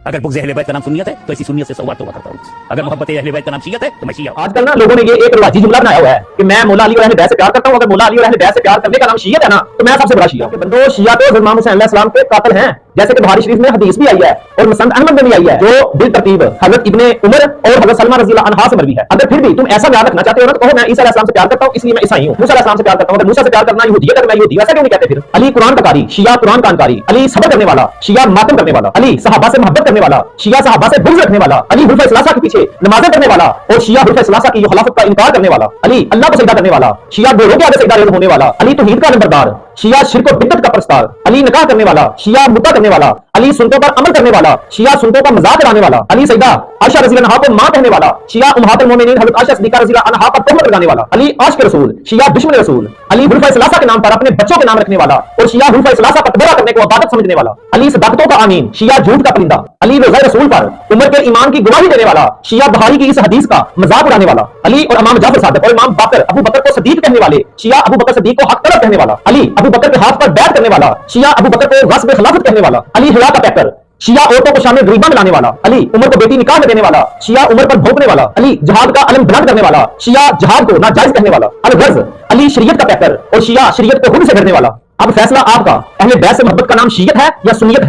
اگر بغض اہل بیت کا نام سنیت ہے تو اسی سنیت سے سوال توبہ کرتا ہوں. اگر محبت اہل بیت کا نام شیعت ہے تو میں شیعہ ہوں. آج کل نا لوگوں نے یہ ایک رواجی جملہ بنایا ہوا ہے کہ میں مولا علی اور اہل بیت سے پیار کرتا ہوں. اگر مولا علی اور اہل بیت سے پیار کرنے کا نام شیعت ہے نا تو میں سب سے بڑا شیعہ ہوں. بندو شیعہ تو امام حسین علیہ السلام کے قاتل ہیں، جیسے کہ بخاری شریف میں حدیث بھی آئی ہے اور مسند احمد میں بھی آئی ہے جو بالترتیب حضرت ابن عمر اور حضرت سلمہ رضی اللہ عنہا سے مروی ہے. اگر پھر بھی تم ایسا بیان رکھنا چاہتے ہو نا تو کہو میں عیسیٰ علیہ السلام سے پیار کرتا ہوں اس لیے میں عیسائی ہوں، موسیٰ علیہ السلام سے پیار کرتا ہوں اگر موسیٰ سے پیار کرنا یہودیت ہے تو میں یہودی. ویسا کیوں نہیں کہتے؟ پھر علی قرآن کا قاری، شیعہ قرآن کا انکاری، علی صبر کرنے والا، شیعہ ماتم کرنے والا، علی صحابہ سے محبت کرنے والا، شیعہ صحابہ سے بغض رکھنے والا، علی حلفۂ ثلاثہ کے پیچھے نمازیں کرنے والا اور شیعہ حلفۂ ثلاثہ کی خلافت کا انکار کرنے والا، علی اللہ کو سجدہ کرنے والا، شیعہ گھوڑوں کے آگے سجدہ ہونے والا، علی توحید کا نمبردار، شیعہ شرک و بدعت کا پرستار، علی نکاح کرنے والا، شیعہ مدعا کرنے والا، علی سنتوں پر عمل کرنے والا، شیعہ سنتوں کا مذاق اڑانے والا، علی سیدہ عائشہ رضی اللہ عنہا کو ماں کہنے والا، شیعہ امہات المومنین حضرت عائشہ صدیقہ رضی اللہ عنہا پر تہمت لگانے والا، علی عاشق رسول، شیعہ دشمن رسول، علی حلفۂ ثلاثہ کے نام پر اپنے بچوں کے نام رکھنے والا اور شیعہ حلفۂ ثلاثہ پر تبرہ کرنے کو عبادت سمجھنے والا، علی صداقتوں کا آمین، شیعہ جھوٹ کا پرندہ، علی روزہ رسول پر عمر کے ایمان کی گواہی دینے والا، شیعہ بخاری کی اس حدیث کا مذاق اڑانے والا، علی اور امام جعفر صادق اور امام باقر ابو بکر کو صدیق کہنے والے، شیعہ ابو بکر صدیق کو حق طلب کہنے والا، علی ابو بکر کے ہاتھ پر بیعت کرنے والا، شیعہ ابو بکر کو غصب خلافت کہنے والا، علی حیا کا پیکر، شیعہ عورتوں کو شامل غریباں ملانے والا، علی عمر کو بیٹی نکاح میں دینے والا، شیعہ عمر پر بھونکنے والا، علی جہاد کا علم بلند کرنے والا، شیعہ جہاد کو ناجائز کہنے والا، الغرض علی شریعت کا پیکر اور شیعہ شریعت کو خود سے گھڑنے والا. اب فیصلہ آپ کا، اہل بیت سے محبت کا نام شیعت ہے یا سنیت ہے؟